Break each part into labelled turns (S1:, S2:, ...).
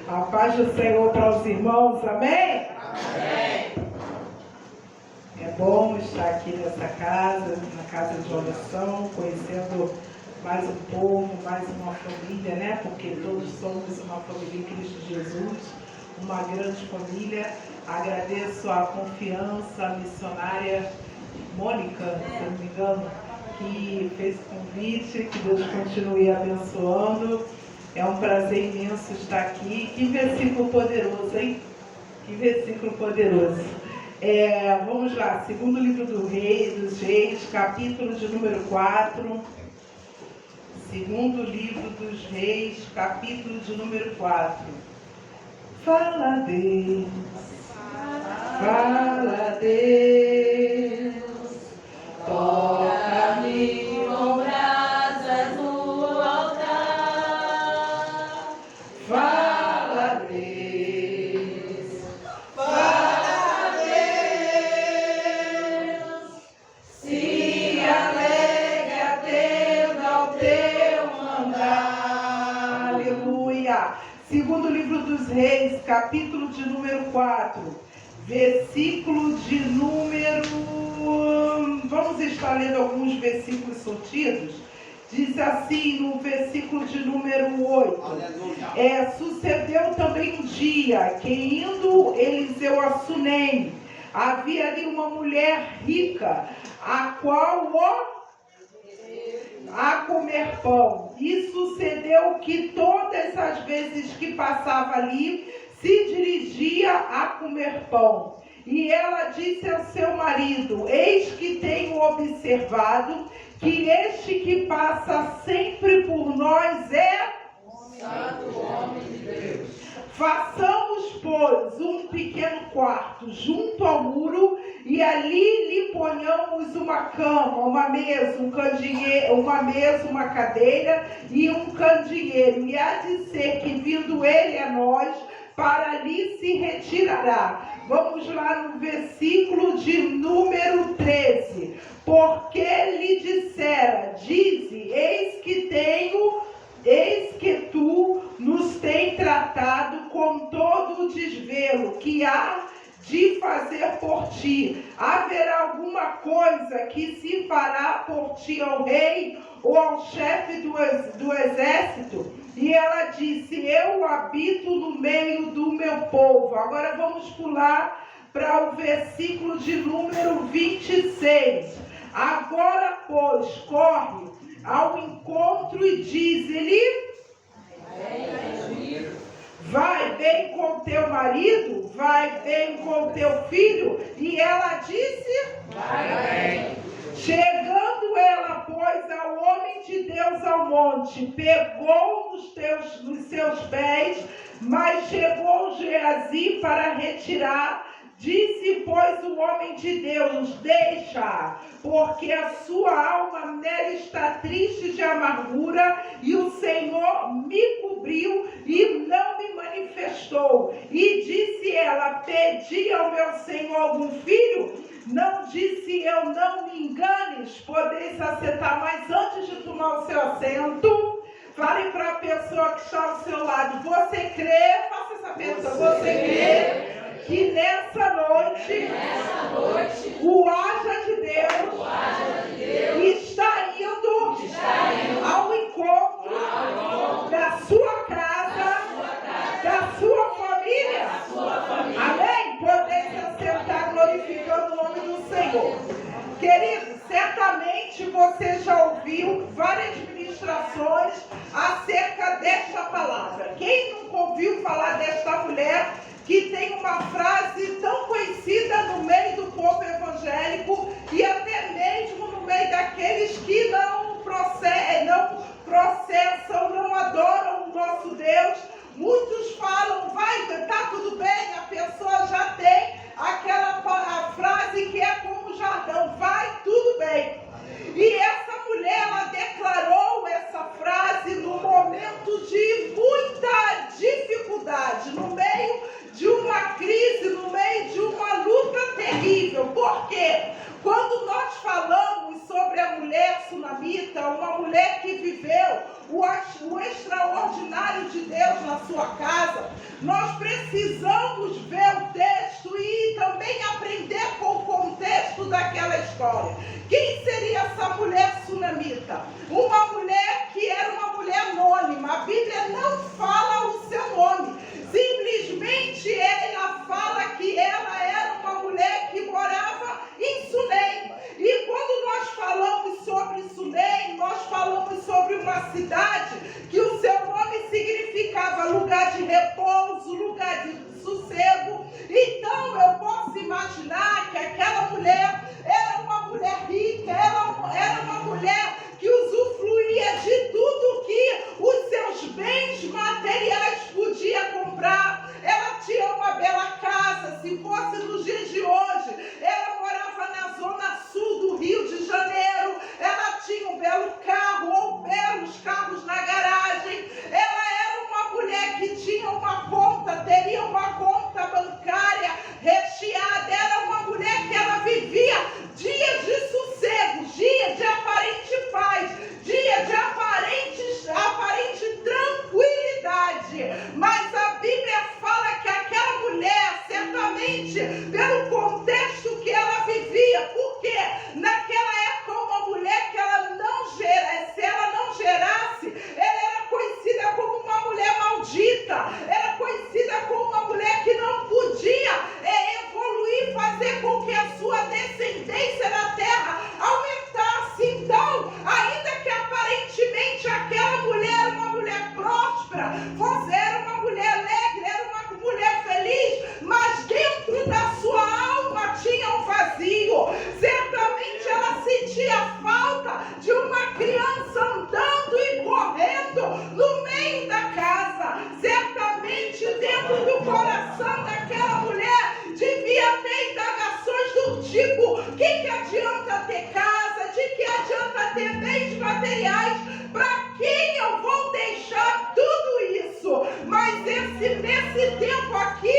S1: A paz do Senhor para os irmãos, amém?
S2: Amém.
S1: É bom estar aqui nessa casa, na casa de oração, conhecendo mais um povo, mais uma família, né? Porque todos somos uma família em Cristo Jesus, uma grande família. Agradeço a confiança, a missionária Mônica, se não me engano, que fez o convite, que Deus continue abençoando. É um prazer imenso estar aqui. Que versículo poderoso, hein? Que versículo poderoso. Vamos lá, segundo livro dos Reis, capítulo de número 4. Segundo livro dos Reis, capítulo de número 4. Fala Deus, fala Deus, toca-me com brasas no altar. Fala Deus, fala Deus, se alegue atenda ao teu mandar. Aleluia. Segundo livro dos Reis, capítulo de número 4, versículo de número... Vamos estar lendo alguns versículos sortidos. Diz assim no versículo de número 8. Sucedeu também um dia que, indo Eliseu a Sunem, havia ali uma mulher rica, a qual a comer pão. E sucedeu que todas as vezes que passava ali, se dirigia a comer pão. E ela disse ao seu marido: eis que tenho observado que este que passa sempre por nós é
S2: Santo homem de Deus.
S1: Façamos, pois, um pequeno quarto junto ao muro, e ali lhe ponhamos uma cama, uma mesa, uma cadeira e um candeeiro. E há de ser que, vindo ele a nós, para ali se retirará. Vamos lá no versículo de número 13. Porque lhe dissera: dize, eis que tu nos tem tratado com todo o desvelo que há de fazer por ti. Haverá alguma coisa que se fará por ti ao rei ou ao chefe do exército? E ela disse: eu habito no meio do meu povo. Agora vamos pular para o versículo de número 26. Agora, pois, corre ao encontro e diz-lhe: vai bem com teu marido, vai bem com teu filho. E ela disse: vai bem. Chegando ela, pois, ao homem de Deus ao monte, pegou nos seus pés, mas chegou Geazi para retirar. Disse, pois, o homem de Deus: deixa, porque a sua alma nela está triste de amargura, e o Senhor me cobriu e não me manifestou. E disse ela: pedi ao meu Senhor algum filho? Não disse eu: não me enganes. Podeis assentar, mas antes de tomar o seu assento, fale para a pessoa que está ao seu lado: você crê? Faça essa pergunta: você crê que nessa noite o haja de Deus está indo ao encontro da sua casa, da sua família? Amém? Podeis assentar glorificando o nome do Senhor. Querido, certamente você já ouviu várias ministrações acerca desta palavra. Quem nunca ouviu falar desta mulher que tem uma frase tão conhecida no meio do povo evangélico e até mesmo no meio daqueles que não processam, não adoram o nosso Deus? Muitos falam: tá tudo bem, a pessoa já tem aquela frase que é como o jargão: vai tudo bem. E essa mulher, ela declarou essa frase no momento de muita dificuldade, no meio de uma crise, no meio de uma luta terrível. Por quê? Quando nós falamos sobre a mulher sunamita, uma mulher que viveu o extraordinário de Deus na sua casa, nós precisamos ver o texto e também aprender com o contexto daquela história. Quem seria essa mulher sunamita? Uma mulher que era uma mulher anônima. A Bíblia não fala o seu nome. Simplesmente ela fala que ela era uma mulher que morava em Sunem. E quando nós falamos sobre Sunem, nós falamos sobre uma cidade que o seu nome significava lugar de repouso, lugar de sossego. Então eu posso imaginar que aquela mulher era uma mulher rica, ela era uma mulher que usufruía de tudo que os seus bens materiais podia comprar. Ela tinha uma bela casa, se fosse nos dias de hoje, ela morava na zona sul do Rio de Janeiro, ela tinha um belo carro ou belos carros na garagem, ela era uma mulher que tinha uma conta, teria uma conta bancária recheada, era uma mulher que ela vivia dias de sossego, dia de aparente paz, dia de aparente tranquilidade. Mas a Bíblia fala que aquela mulher, certamente, pelo contexto que ela vivia, porque naquela época uma mulher que ela não gera, se ela não gerasse, ela era conhecida como uma mulher maldita, era conhecida como uma mulher que não podia evoluir, fazer com que a sua descendência na terra aumentasse. Então, ainda que aparentemente aquela mulher era uma mulher próspera, era uma mulher alegre, era uma mulher feliz, mas dentro da sua alma tinha um vazio. Certamente ela sentia falta de uma criança andando e correndo no meio da casa. Certamente dentro do coração daquela mulher devia ter indagações do tipo: que adianta ter casa? De que adianta ter bens materiais? Para quem eu vou deixar tudo isso? Mas nesse tempo aqui,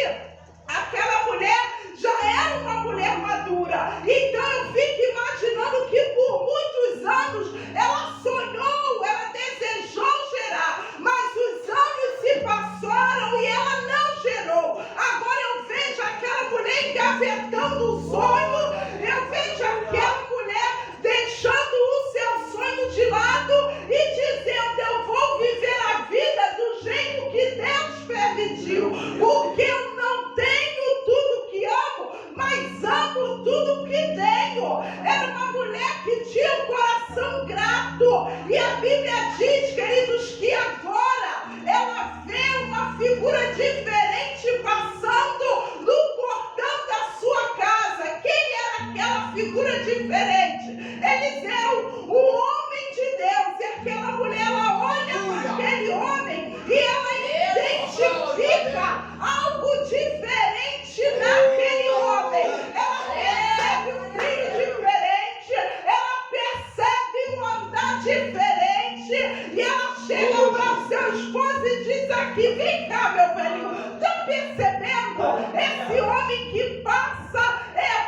S1: aquela mulher já era uma mulher madura. Então eu fico imaginando que por muitos anos ela sonhou, ela desejou gerar, mas os anos se passaram e ela não gerou. Agora eu vejo aquela mulher engavetando o sonho, eu vejo aquela mulher deixando o seu sonho de lado e dizendo: eu vou viver a vida do jeito que Deus permitiu, porque eu não tenho tudo que amo, mas amo tudo que tenho. Era uma mulher que tinha um coração grato, e a Bíblia diz, queridos, que agora ela vê uma figura diferente passando no portão da sua casa. Quem era aquela figura diferente? Eliseu, o homem de Deus. E aquela mulher, ela olha para aquele homem e ela identifica algo diferente naquele homem. Ela percebe um brilho diferente, ela percebe um andar diferente, e ela chega para o seu esposo e diz aqui: vem cá, meu velhinho, está percebendo? Esse homem que passa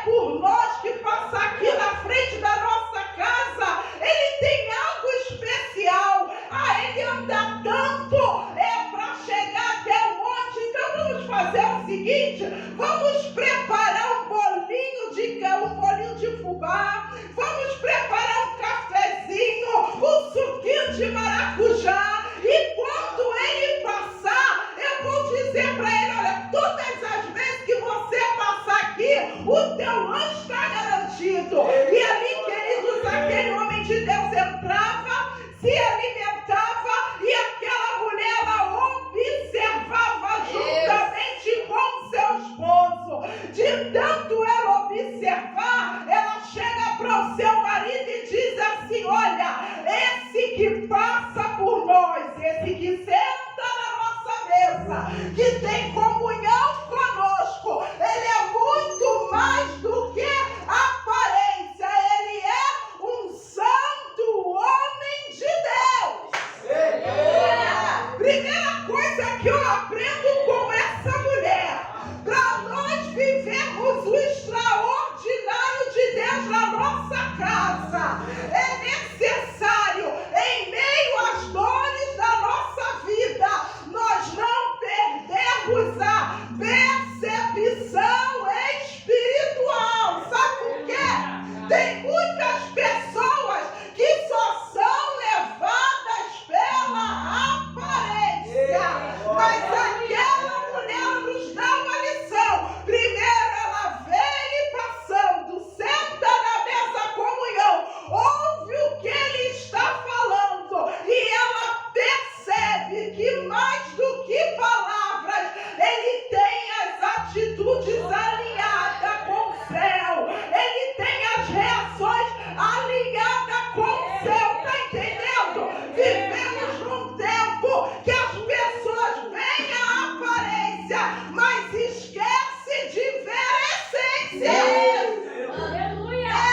S1: por nós, que passa aqui na frente da nossa casa, ele tem algo especial. Ele anda tanto para chegar até o monte. Então vamos fazer o seguinte: vamos preparar um bolinho de fubá, vamos preparar um cafezinho, um suquinho de maracujá, e quando ele passar, eu vou dizer para ele: olha, todas as vezes que você passar aqui, o teu lanche está garantido. E ali, queridos, aquele homem de Deus entrava, se alimentava, e aquela mulher, ela observava juntamente com seu esposo. De tanto ela observar, ela chega para o seu marido e diz assim: olha, esse que passa por nós, esse que senta na nossa mesa, que tem comunhão conosco, ele é muito mais do que aparência, ele é um santo homem de Deus. Primeira coisa que eu aprendo com essa mulher: para nós vivermos o extraordinário de Deus na nossa casa, é necessário, em meio às dores da nossa vida, nós não que mais do que palavras, ele tem as atitudes alinhadas com o céu. Ele tem as reações alinhadas com o céu. Está entendendo? Vivemos num tempo que as pessoas veem a aparência, mas esquecem de ver a essência.
S2: Aleluia.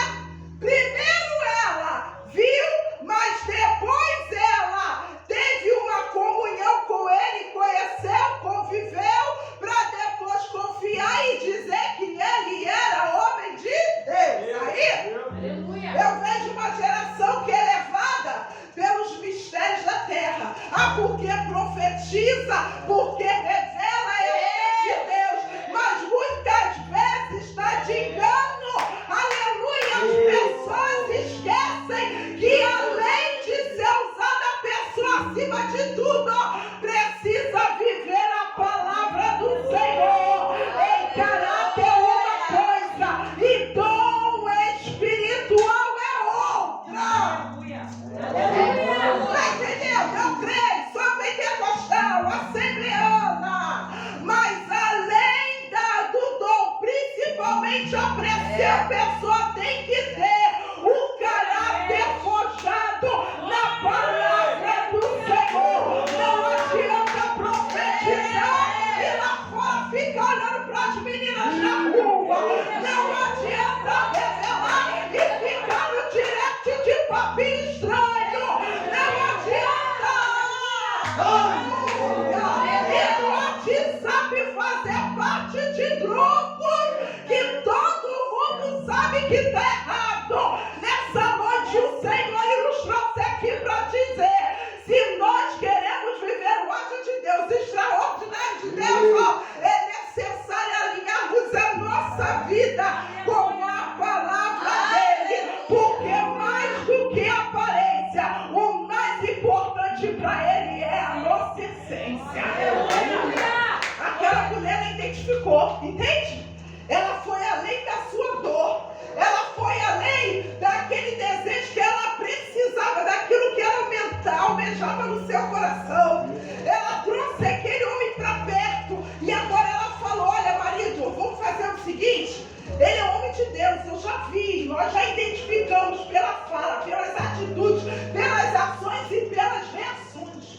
S1: Primeiro ela viu, mas depois ela teve uma comunhão com ele, conheceu, conviveu, para depois confiar e dizer que ele era homem de Deus. Aí, eu vejo uma geração que é levada pelos mistérios da terra. Porque profetiza, porque revela é homem de Deus. Mas muitas vezes está de engano. Aleluia. As pessoas esquecem que além de ser usada a pessoa acima de tudo, precisa viver a palavra do Senhor. Em caráter uma coisa e dom espiritual é outra. Está entendendo? Eu creio, sou pentecostal, assembleana. Mas além do dom, principalmente a pessoa tem que ter um caráter forjado na palavra do Senhor. Não adianta profetizar e lá fora ficar olhando para as meninas na rua. Não adianta revelar e ficar no direct de papinho estranho. Não adianta. E no WhatsApp fazer parte de grupos que todo mundo sabe que está errado. Nessa noite o Senhor nos trouxe aqui para dizer: se nós queremos viver o ato de Deus, extraordinário de Deus, ó, é necessário alinharmos a nossa vida com a palavra dele. Porque mais do que a aparência, o mais importante para ele é a nossa essência. Aquela mulher ela identificou, entende? Ela foi além da sua dor. Ela foi além daquele desejo que ela precisava, daquilo que ela almejava no seu coração. Ela trouxe aquele homem para perto. E agora ela falou: olha, marido, vamos fazer o seguinte. Ele é homem de Deus, eu já vi. Nós já identificamos pela fala, pelas atitudes, pelas ações e pelas reações.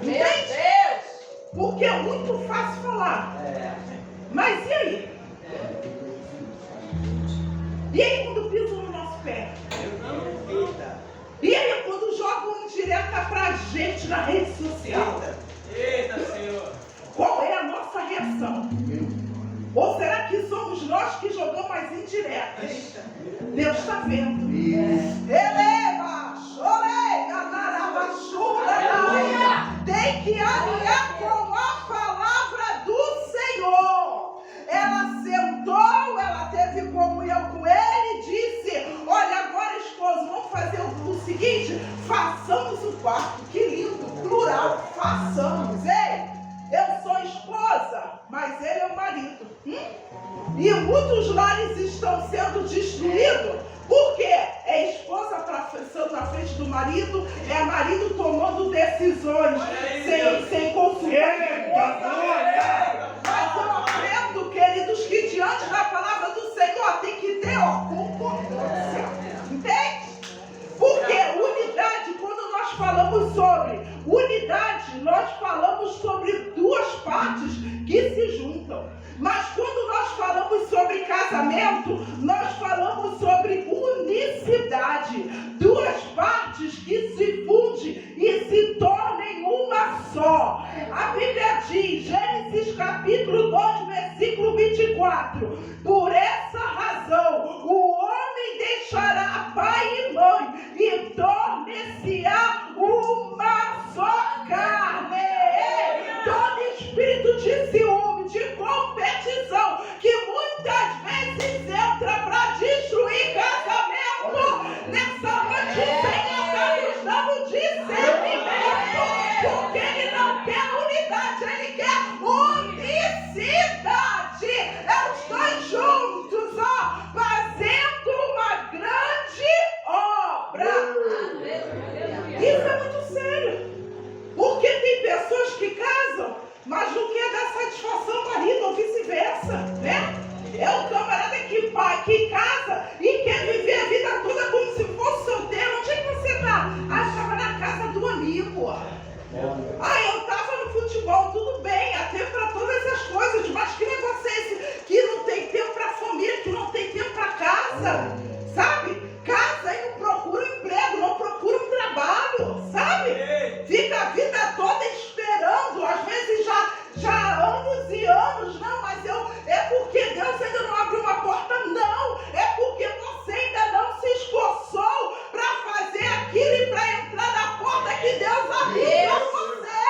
S2: Meu Deus.
S1: Porque é muito fácil falar. Mas e aí? E aí quando pisam no nosso pé? E aí quando jogam indireta pra gente na rede social?
S3: Eita, Senhor!
S1: Qual é a nossa reação? Ou será que somos nós que jogamos as indiretas? Deus está vendo. Eleva, chorei, tem que alinhar com a palavra do Senhor. Ela sentou, ela teve comunhão com ele e disse: olha, agora esposo, vamos fazer o seguinte, façamos o quarto. Que lindo, plural, façamos. Ei, eu sou esposa, mas ele é o marido. E muitos lares estão sendo destruídos. Por quê? É esposa passando na frente do marido, é marido tomando decisões sem consultar. Mas eu aprendo, queridos, que diante da palavra do Senhor tem que ter concordância. Entende? Porque unidade, quando nós falamos sobre unidade, nós falamos sobre duas partes que se juntam. Mas quando nós falamos sobre casamento, nós falamos sobre unicidade. Duas partes que se fundem e se tornem uma só. A Bíblia diz, Gênesis capítulo 2, versículo 24. Por essa razão, o homem deixará pai e mãe e torne-se-á uma só carne. Todo espírito de ciúme, de competição, que muitas vezes entra para destruir casamento, nessa noite o Senhor está nos dando discernimento, porque Ele não quer unidade, Ele quer unicidade. É os dois juntos, ó, fazendo uma grande obra. Isso é muito sério, porque tem pessoas que casam, mas não quer dar satisfação ao marido, ou vice-versa, né? É o camarada que casa e quer viver a vida toda como se fosse solteiro. Onde é que você está? Ah, estava na casa do amigo. Ah, eu estava no futebol, tudo bem, há tempo para todas essas coisas, mas que negócio é esse? Que não tem tempo para a família, que não tem tempo para casa, sabe? Casa e não procura um emprego, não procura um trabalho, sabe? Fica a vida toda esperando, às vezes já anos e anos, não, mas é porque Deus ainda não abriu uma porta, não, é porque você ainda não se esforçou para fazer aquilo e para entrar na porta que Deus abriu para você.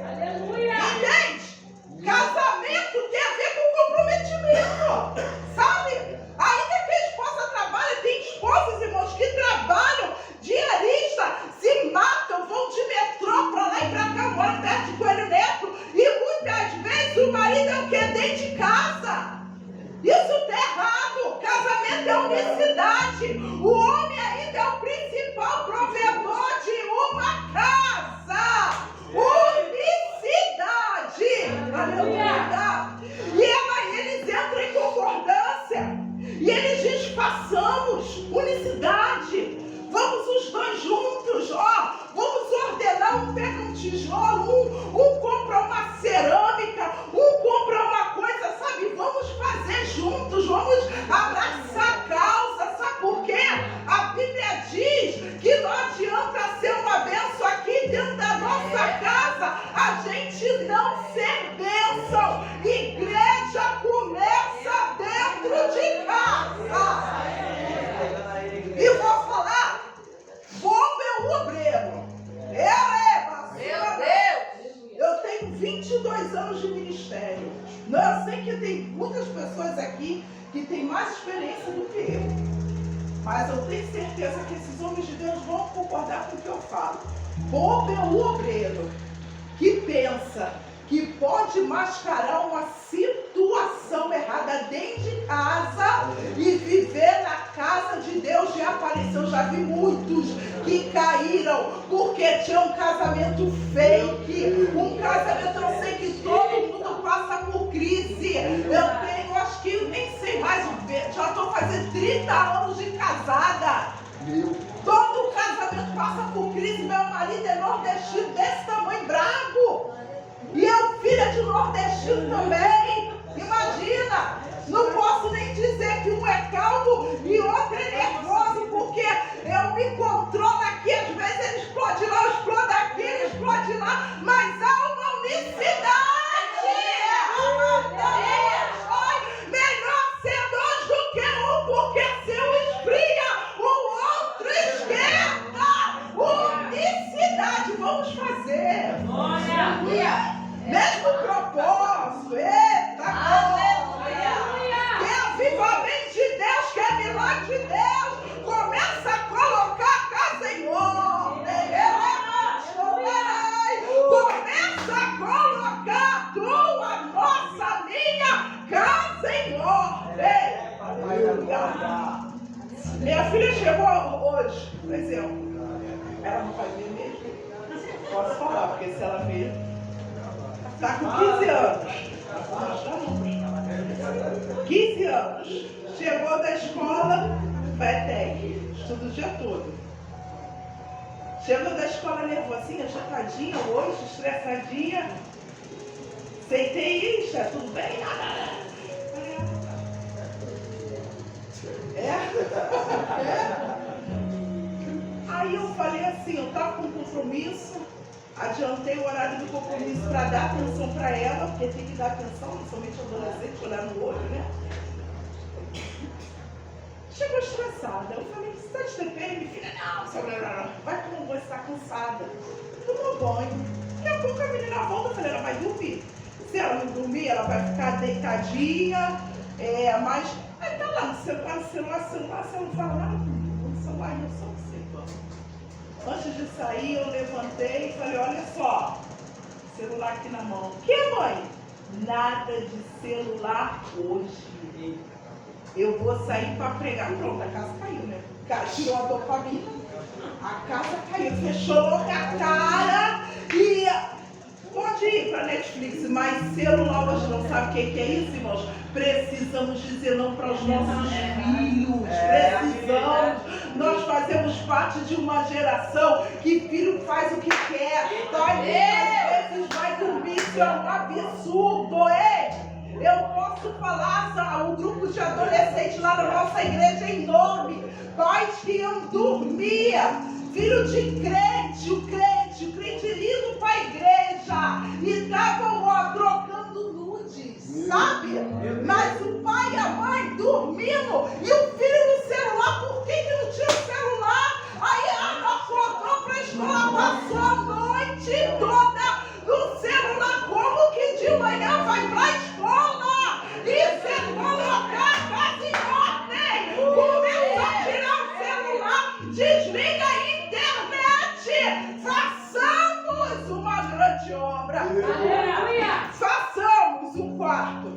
S2: Aleluia.
S1: Entende? Casamento tem a ver com comprometimento, sabe? Ainda que a esposa trabalhe, tem esposas, irmãos, que trabalham diarista, se matam, vão de metrô para lá e para cá, moram perto de Coelho Neto, e muitas vezes o marido é o que? Dentro de casa. Isso está errado. Casamento é unicidade. O homem ainda é o principal provedor de uma casa. Unicidade. Aleluia. E eles entram em concordância. E eles dizem, façamos unicidade. Vamos os dois juntos, vamos ordenar, um pega um tijolo, um compra uma cerâmica, um compra uma coisa, sabe? Vamos fazer juntos, vamos abraçar a causa, sabe por quê? A Bíblia diz que não adianta ser uma bênção aqui dentro da nossa casa, a gente não ser bênção. Igreja começa dentro de casa. E vou falar, bobo é o obreiro.
S2: Meu Deus.
S1: Eu tenho 22 anos de ministério. Eu sei que tem muitas pessoas aqui que têm mais experiência do que eu. Mas eu tenho certeza que esses homens de Deus vão concordar com o que eu falo. Bobo é o obreiro que pensa que pode mascarar uma situação errada dentro de casa e viver na casa de Deus. Já apareceu, já vi muitos que caíram porque tinha um casamento fake, um casamento, eu sei que todo mundo passa por crise. Eu tenho, acho que nem sei mais, já estou fazendo 30 anos de casada. Todo casamento passa por crise. Meu marido é nordestino desse tamanho, bravo. E eu, filha de nordestino também. Imagina, não posso nem dizer que um é calmo e outro é nervoso, porque eu me controlo aqui, às vezes ele explode lá, eu explodo aqui, ele explode lá, mas há uma unicidade. Melhor ser dois do que um, porque se um esfria, o outro esquenta. Unicidade, vamos fazer.
S2: Aleluia.
S1: Mesmo propósito, eita,
S2: Aleluia.
S1: que é avivamento de Deus, que é milagre de Deus, começa a colocar a casa em ordem, começa a colocar a tua, nossa, minha casa em ordem. Aleluia. Minha filha chegou hoje, por exemplo, ela não vai ver mesmo, posso falar, porque se ela ver, está com 15 anos. 15 anos. Chegou da escola, FETEC, estudo o dia todo. Chegou da escola nervosinha, agitadinha hoje, estressadinha. Sentei, está tudo bem? Aí eu falei assim, eu estava com compromisso. Adiantei o horário do compromisso para dar atenção para ela, porque tem que dar atenção, principalmente adolescente, olhar no olho, né? Chegou estressada. Eu falei, você está de TPM, filha? Não, vai tomar um banho, você está cansada. Tomou banho. Daqui a pouco a menina volta, eu falei, ela vai dormir. Se ela não dormir, ela vai ficar deitadinha, mas aí tá lá no celular, você não fala nada comigo. No celular eu só observando. Antes de sair, eu levantei e falei, olha só, celular aqui na mão. Que, mãe? Nada de celular hoje. Eu vou sair para pregar. Pronto, a casa caiu, né? Tirou a dopamina. A casa caiu, fechou a cara e Netflix, mas celular hoje não. Sabe o que é isso, irmãos? Precisamos dizer não para os nossos filhos. Precisamos. Nós fazemos parte de uma geração que filho faz o que quer. Às vezes vai dormir, isso é um absurdo, Eu posso falar, o grupo de adolescentes lá na nossa igreja é enorme. Pais que iam dormir, filho de crente, o crente lindo para a igreja, e estavam trocando nudes, sabe? Mas o pai e a mãe dormindo e o filho no celular. Por que não tinha o celular? Aí acordou para a escola, passou a noite toda no celular. Como que de manhã vai para a escola? Isso é colocar a casa em ordem. Começa a tirar o celular, desliga a internet. Façamos uma grande obra. Façamos um quarto.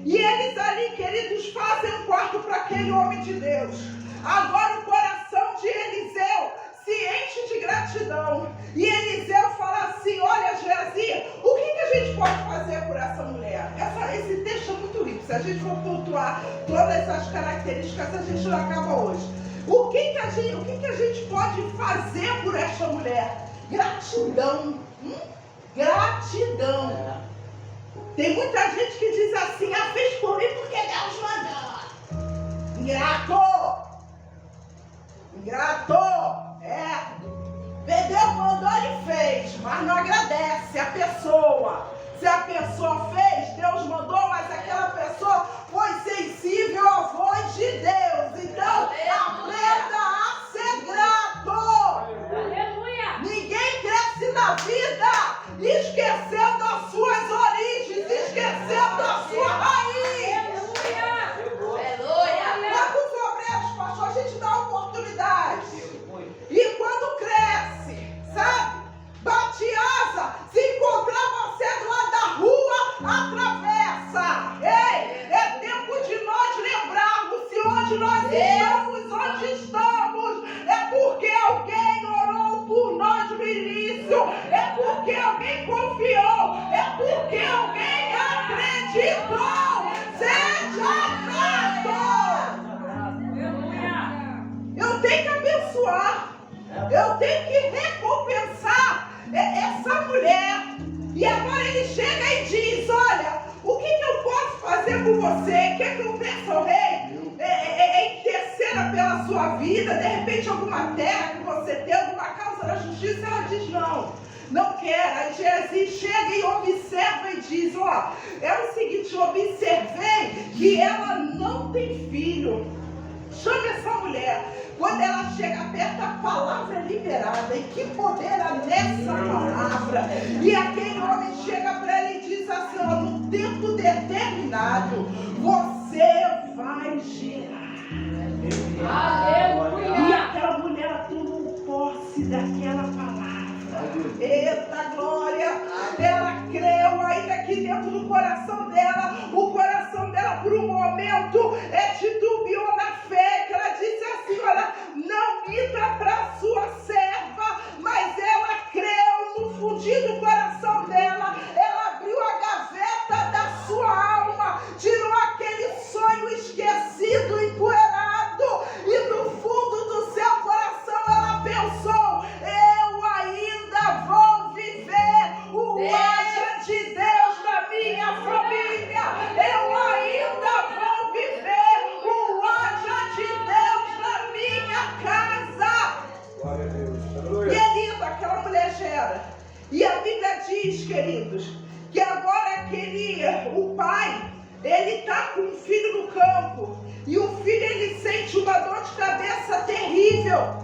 S1: E eles ali, queridos, fazem um quarto para aquele homem de Deus. Agora o coração de Eliseu se enche de gratidão. E Eliseu fala assim: olha, Geazi, o que a gente pode fazer por essa mulher? Esse texto é muito rico. Se a gente for pontuar todas as características, a gente não acaba hoje. O que a gente pode fazer por essa mulher? Gratidão. Gratidão. Tem muita gente que diz assim: fez por mim porque Deus mandou. Ingrato. Deus mandou e fez, mas não agradece a pessoa. Se a pessoa fez, Deus mandou, mas aquela pessoa foi sensível à voz de Deus. Então, aprenda a ser grato.
S2: Aleluia.
S1: Ninguém cresce na vida esquecendo as suas origens, esquecendo a sua raiz. Quando os obreiros, pastor, a gente dá oportunidade. E quando cresce, sabe? Bate asa, se encontrar você do lado da rua, atravessa. É tempo de nós lembrarmos se onde nós estamos, onde estamos. É porque alguém orou por nós no início. É porque alguém confiou. É porque alguém acreditou. Seja grato. Eu tenho que abençoar. Eu tenho que recompensar essa mulher. E agora ele chega e diz: olha, o que eu posso fazer por você? Quer que eu peça ao rei? Interceda pela sua vida. De repente alguma terra que você tem, alguma causa da justiça. Ela diz: não quero. Aí Jesus chega e observa e diz: é o seguinte, observei que ela não tem filho. Chame essa mulher. Quando ela chega perto, a palavra é liberada. E que poder há nessa palavra. E aquele homem chega para ela e diz assim: no tempo determinado, você vai gerar.
S2: Aleluia.
S1: E aquela mulher tomou posse daquela palavra. Eita glória. Ela creu ainda aqui dentro do coração dela. O coração dela por um momento titubeou na fé. Que ela disse assim: olha, não minta para sua serva. Mas ela creu no fundinho do coração dela. Ela abriu a gaveta da sua alma, tirou aquele sonho esquecido, empoeirado, e no fundo do seu coração ela pensou: eu ainda vou viver o haja de Deus na minha família. Eu ainda vou viver o haja de Deus na minha casa.
S4: Glória a Deus.
S1: E é lindo, aquela mulher gera. E a Bíblia diz, queridos, que agora o pai, ele está com um filho no campo. E o filho, ele sente uma dor de cabeça terrível.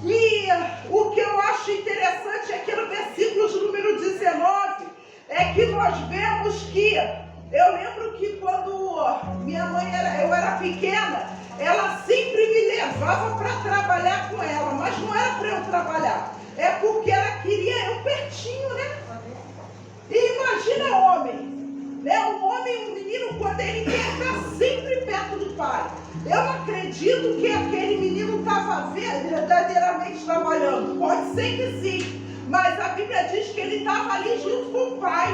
S1: E o que eu acho interessante é que no versículo de número 19, é que nós vemos que, eu lembro que quando minha mãe eu era pequena, ela sempre me levava para trabalhar com ela, mas não era para eu trabalhar, é porque ela queria eu pertinho, né? E imagina homem, né? Um homem, um menino, quando ele quer estar sempre perto do pai. Eu acredito que aquele menino estava verdadeiramente trabalhando. Pode ser que sim, mas a Bíblia diz que ele estava ali junto com o pai.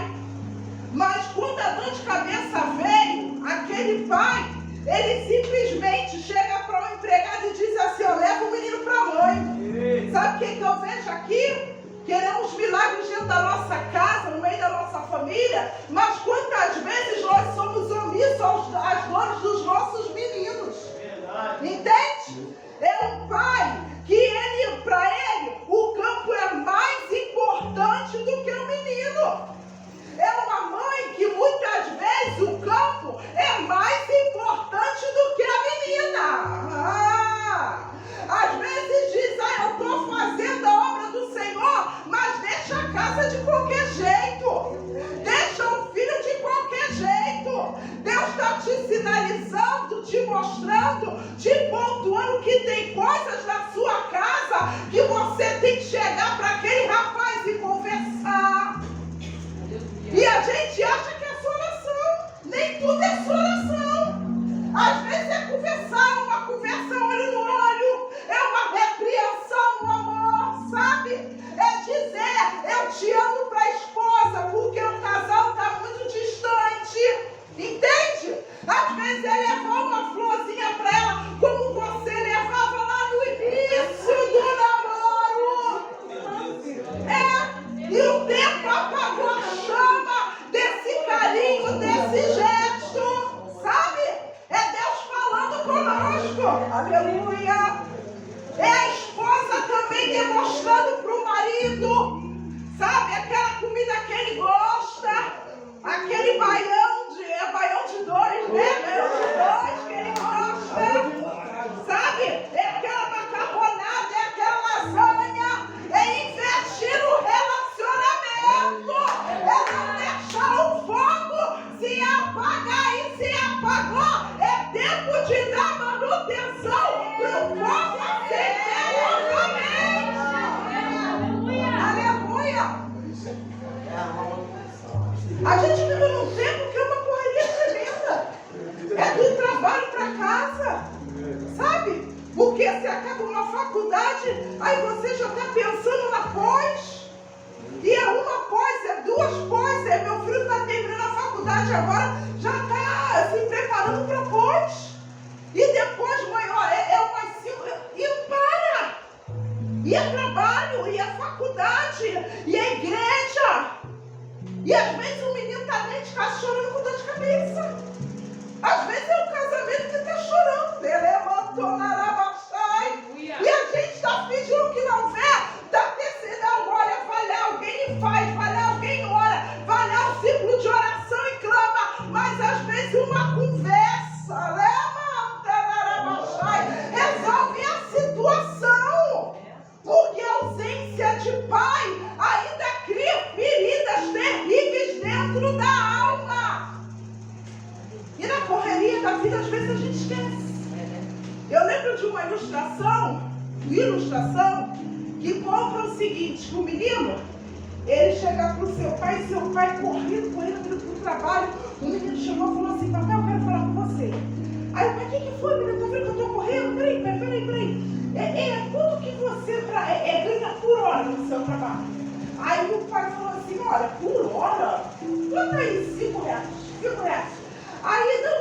S1: Mas quando a dor de cabeça veio, aquele pai, ele simplesmente chega para o empregado e diz assim, ó, leva o menino para a mãe. Sabe o que eu vejo aqui? Queremos milagres dentro da nossa casa, no meio da nossa família, mas quantas vezes nós somos omissos às dores dos nossos meninos? Entende? É um pai que para ele, o campo é mais importante do que o menino. É uma mãe que muitas vezes o campo é mais importante do que a menina. Às vezes diz, eu estou fazendo a obra do Senhor, mas deixa a casa de qualquer jeito. Deixa o filho de qualquer jeito. Deus está te sinalizando, te mostrando, te pontuando que tem coisas na sua casa que você tem que chegar para aquele rapaz e conversar. E a gente acha que é só oração. Nem tudo é só oração. Às vezes é conversar, uma conversa olho no olho. É uma repreensão no amor, sabe? É dizer, eu te amo para a esposa, porque o casal está muito distante. Entende? Às vezes é levar uma florzinha para ela, como você levava lá no início do namoro. E o tempo apagou a chama desse carinho, desse gesto, sabe? É Deus falando conosco. Aleluia. É a esposa também demonstrando para o marido, sabe? Aquela comida que ele gosta, aquele baião de dois, né? Baião de dois que ele gosta, sabe? É aquela macarronada, é aquela lasanha, é investir no relacionamento, é não deixar o fogo se apagar, e se apagou, é tempo de dar manutenção para o fogo acender novamente. Aleluia! A gente vive num tempo que é uma correria tremenda. É do trabalho para casa, sabe? Porque você acaba uma faculdade, aí você já está pensando na pós. E é uma pós, é duas pós. Meu filho está terminando a faculdade agora, já está se preparando para pós. E depois, mãe, ó, é umas 5, e não para. E é trabalho, e é faculdade, e é igreja. E às vezes o menino está dentro de casa chorando com dor de cabeça. Às vezes é o casamento que está chorando. Ele levantou na Arabaxai. E a gente está fingindo que não vê. Está terceirando, olha, vai lá, alguém faz, vai lá, alguém ora, vai lá o ciclo de oração e clama. Mas às vezes uma conversa, levanta na Arabaxai, resolve a situação. Porque a ausência de pai ainda cria feridas terríveis dentro da alma. E na correria da vida, às vezes a gente esquece. Eu lembro de uma ilustração que conta o seguinte, que o menino, ele chega para o seu pai, e seu pai correndo para o trabalho. O menino chegou e falou assim, papai, eu quero falar com você. Aí o pai, o que foi, menino? Tá vendo que eu estou correndo? Peraí. Quanto que você ganha por hora no seu trabalho? Aí o pai falou assim, olha, por hora? Quanto aí? 5 reais. Aí, não,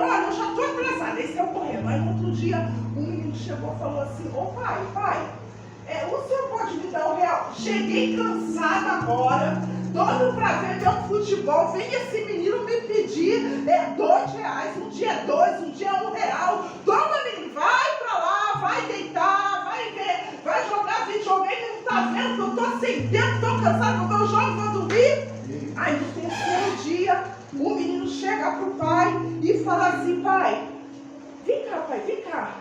S1: olha, eu já estou atrasada, esse é o correndo. Aí no outro dia, o menino chegou e falou assim, ô pai, o senhor pode me dar R$1? Cheguei cansada agora, doido para ver meu futebol, vem esse menino me pedir R$2, um dia é 2, um dia é R$1. Toma, menino, vai para lá, vai deitar, vai ver, vai jogar videogame, não tá vendo que eu tô sem tempo, tô cansado, vou ver o jogo, vou dormir. Aí no terceiro dia, o menino chega pro pai e fala assim, pai, vem cá,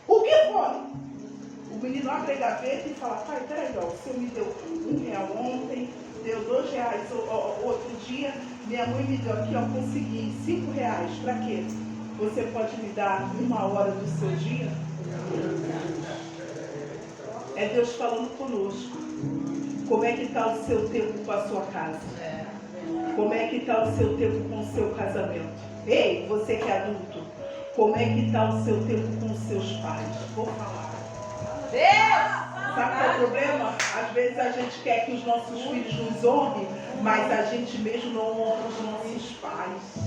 S1: o que foi? O menino abre a gaveta e fala, pai, peraí, ó, o senhor me deu R$1 ontem, deu R$2 outro dia, minha mãe me deu aqui, ó, consegui R$5, pra quê? Você pode me dar 1 hora do seu dia? É Deus falando conosco. Como é que está o seu tempo com a sua casa? Como é que está o seu tempo com o seu casamento? Ei, você que é adulto, como é que está o seu tempo com os seus pais? Vou falar.
S2: Deus!
S1: Sabe qual é o problema? Às vezes a gente quer que os nossos filhos nos honrem, mas a gente mesmo não honra os nossos pais.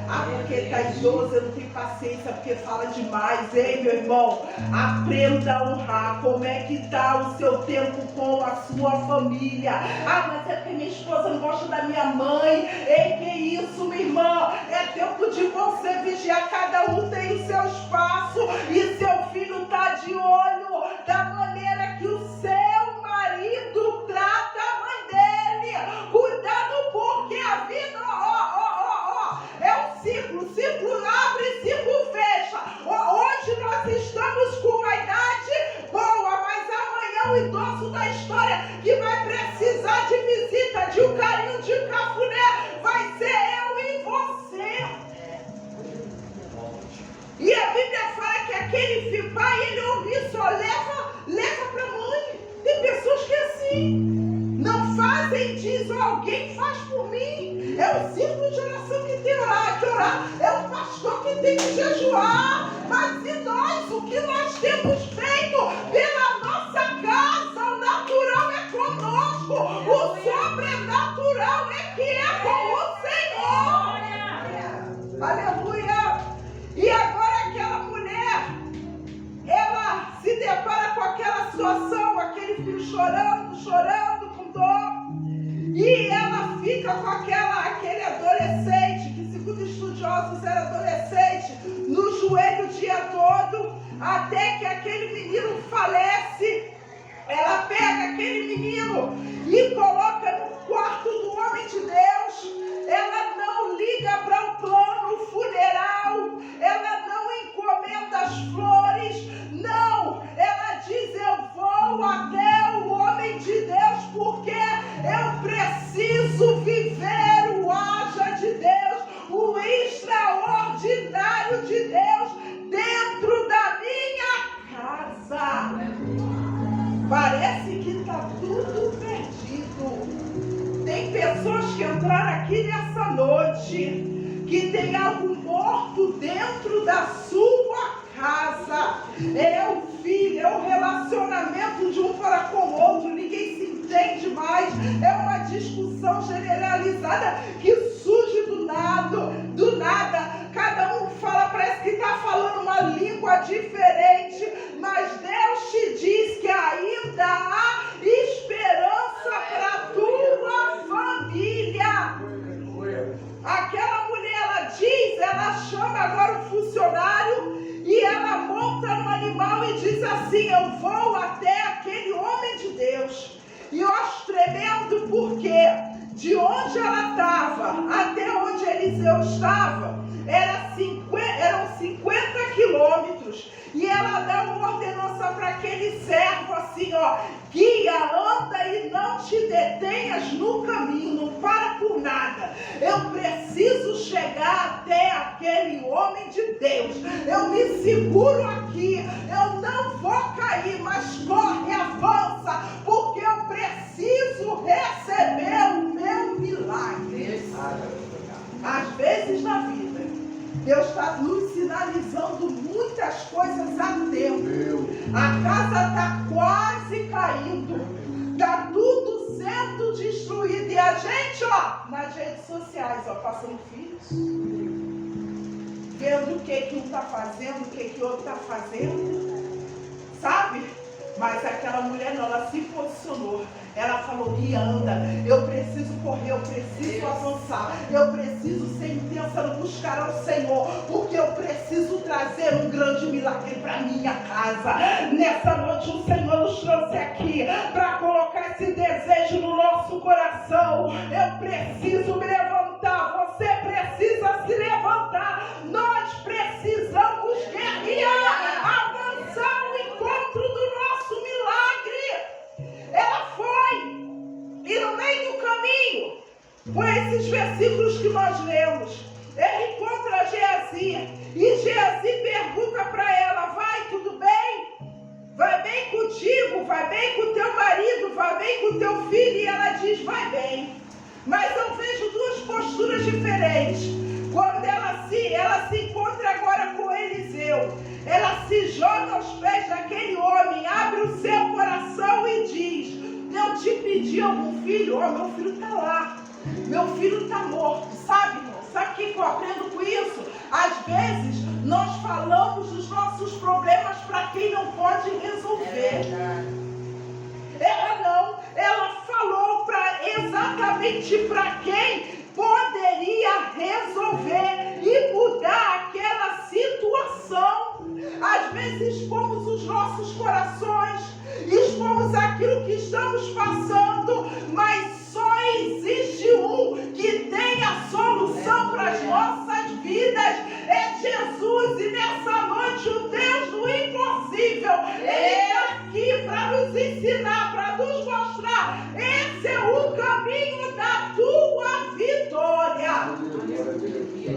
S1: Ah, porque está idoso, eu não tenho paciência, porque fala demais. Ei, meu irmão, aprenda a honrar. Como é que está o seu tempo com a sua família? Ah, mas é porque minha esposa não gosta da minha mãe. Ei, que isso, minha irmã? É tempo de você vigiar. Cada um tem o seu espaço. E seu filho está de olho da maneira que o seu marido trata a mãe dele. Cuidado, porque a vida, é um ciclo abre, ciclo fecha. Hoje nós estamos com uma idade boa, mas amanhã o idoso da história que vai precisar de visita, de um carinho, de cafuné, vai ser eu e você. E a Bíblia fala que aquele pai, ele omisso, leva para a mãe. Tem pessoas que assim, não fazem, diz, alguém faz por mim. É o círculo de oração que tem que orar. É o pastor que tem que jejuar. Mas e nós, o que nós temos feito pela nossa casa? O natural é conosco. O sobrenatural é com o Senhor. Aleluia. E agora aquela mulher, ela se depara com aquela situação, aquele filho chorando com dor. E ela fica com aquele adolescente, que segundo estudiosos era adolescente, no joelho o dia todo, até que aquele menino falece. Ela pega aquele menino e coloca no quarto do homem de Deus. Ela não liga para o plano funeral, ela não encomenda as flores, não. Ela diz, eu vou até o homem de Deus, porque eu preciso viver o haja de Deus, o extraordinário de Deus dentro da minha casa. Parece que está tudo perdido. Tem pessoas que entraram aqui nessa noite que tem algo morto dentro da sua casa. É o filho, é o relacionamento de um para com o outro. Ninguém se entende mais. É uma discussão generalizada que surge do nada. Cada um fala, parece que está falando uma língua diferente. Mas Deus te diz que ainda há esperança para a tua família. Aquela mulher, ela chama agora um funcionário e ela monta no animal e diz assim, eu vou até aquele homem de Deus. E eu acho tremendo porque de onde ela estava até onde Eliseu estava, eram 50 quilômetros. E ela dá uma ordenança para aquele servo assim, guia, anda e não te detenhas no caminho, não para por nada. Eu preciso chegar até aquele homem de Deus. Eu me seguro aqui, eu não vou cair, mas corre, avança, porque eu preciso receber o meu milagre. Às vezes na vida, Deus está nos sinalizando muitas coisas a tempo. A casa está quase caindo. Está tudo sendo destruído. E a gente, nas redes sociais, passando filhos. Vendo o que um está fazendo, o que o outro está fazendo. Sabe? Mas aquela mulher não, ela se posicionou. Ela falou, guia, anda, eu preciso correr, eu preciso avançar, eu preciso ser intensa no buscar ao Senhor, porque eu preciso trazer um grande milagre para minha casa. Nessa noite o Senhor nos trouxe aqui para colocar esse desejo no nosso coração. Eu preciso me levantar, você precisa se levantar, nós precisamos guerrear, avançar no encontro do nosso milagre. Ela foi, e no meio do caminho, com esses versículos que nós lemos, ele encontra Geazi, e Geazi pergunta para ela, vai, tudo bem? Vai bem contigo, vai bem com teu marido, vai bem com teu filho? E ela diz, vai bem. Mas eu vejo duas posturas diferentes. Quando ela se encontra agora com Eliseu, ela se joga aos pés daquele homem, abre o seu coração e diz, eu te pedi algum filho? Meu filho está lá. Meu filho está morto, sabe, irmão? Sabe o que eu aprendo com isso? Às vezes, nós falamos dos nossos problemas para quem não pode resolver. Ela não, ela falou exatamente para quem poderia resolver e mudar aquela situação. Às vezes expomos os nossos corações, expomos aquilo que estamos passando, mas só existe um que tem a solução para as nossas vidas, é Jesus. E nessa noite o Deus do impossível, Ele está aqui para nos ensinar, para nos mostrar, esse é o caminho da tua vitória.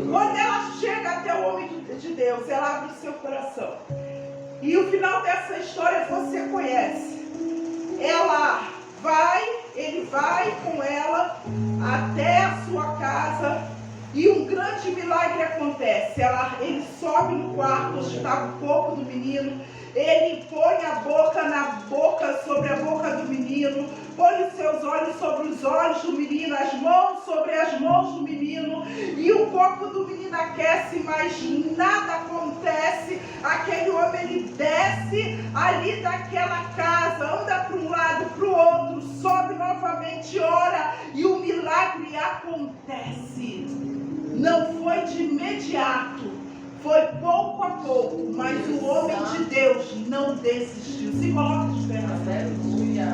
S1: Quando ela chega até o homem de Deus, ela abre o seu coração. E o final dessa história você conhece. Ele vai com ela até a sua casa e um grande milagre acontece. Ele sobe no quarto onde estava o corpo do menino. Ele põe a boca sobre a boca do menino, põe os seus olhos sobre os olhos do menino, as mãos sobre as mãos do menino, e o corpo do menino aquece, mas nada acontece. Aquele homem, ele desce ali daquela casa, anda para um lado, para o outro, sobe novamente, ora, e o milagre acontece. Não foi de imediato. Foi pouco a pouco, mas o homem de Deus não desistiu. Se coloca de pé.
S2: Aleluia.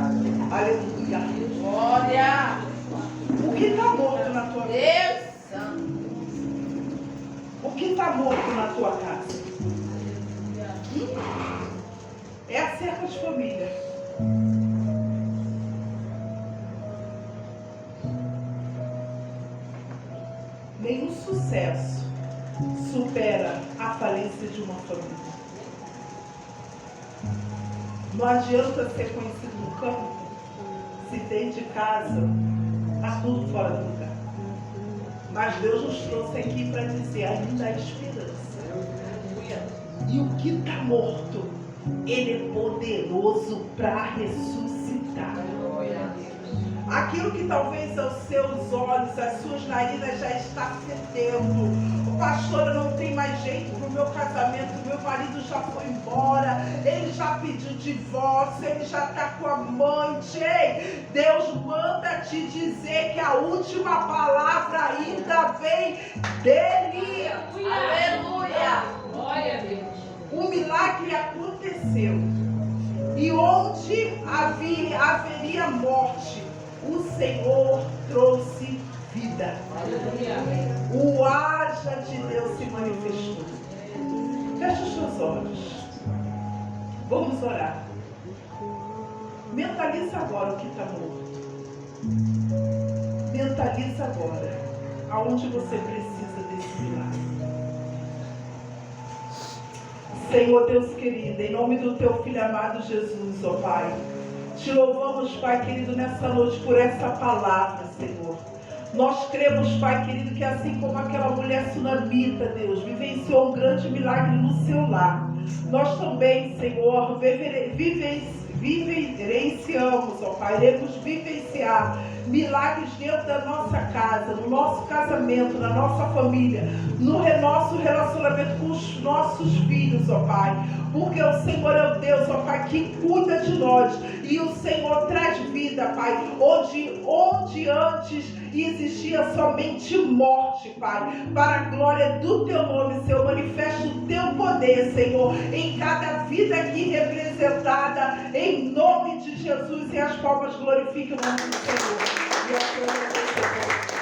S1: Aleluia.
S2: Glória.
S1: O que está morto na tua vida?
S2: Deus Santo.
S1: O que está morto na tua casa? É a cerca de família. Nenhum sucesso supera a falência de uma família. Não adianta ser conhecido no campo se dentro de casa está tudo fora do lugar. Mas Deus nos trouxe aqui para dizer, ainda há esperança. E o que está morto, Ele é poderoso para ressuscitar. Aquilo que talvez aos seus olhos, as suas narinas já está fedendo. Pastora, não tem mais jeito para o meu casamento, meu marido já foi embora, ele já pediu divórcio, ele já está com a amante. Ei, Deus manda te dizer que a última palavra ainda vem dele.
S2: Aleluia. Glória a Deus.
S1: O milagre aconteceu. E onde haveria morte, o Senhor trouxe vida. O haja de Deus se manifestou. Feche os seus olhos. Vamos orar. Mentaliza agora o que está morto. Mentaliza agora aonde você precisa desse milagre. Senhor Deus querido, em nome do teu Filho amado Jesus, ó Pai, te louvamos, Pai querido, nessa noite por essa palavra, Senhor. Nós cremos, Pai querido, que assim como aquela mulher sunamita, Deus, vivenciou um grande milagre no seu lar, nós também, Senhor, vivenciamos, ó Pai, iremos vivenciar milagres dentro da nossa casa, no nosso casamento, na nossa família, no nosso relacionamento com os nossos filhos, ó Pai, porque o Senhor é o Deus, ó Pai, que cuida de nós, e o Senhor traz vida, Pai, onde antes existia somente morte, Pai, para a glória do teu nome, Senhor, manifesta o teu poder, Senhor, em cada vida aqui representada, em nome de Jesus, e as palmas glorificam o nome do Senhor. E a tua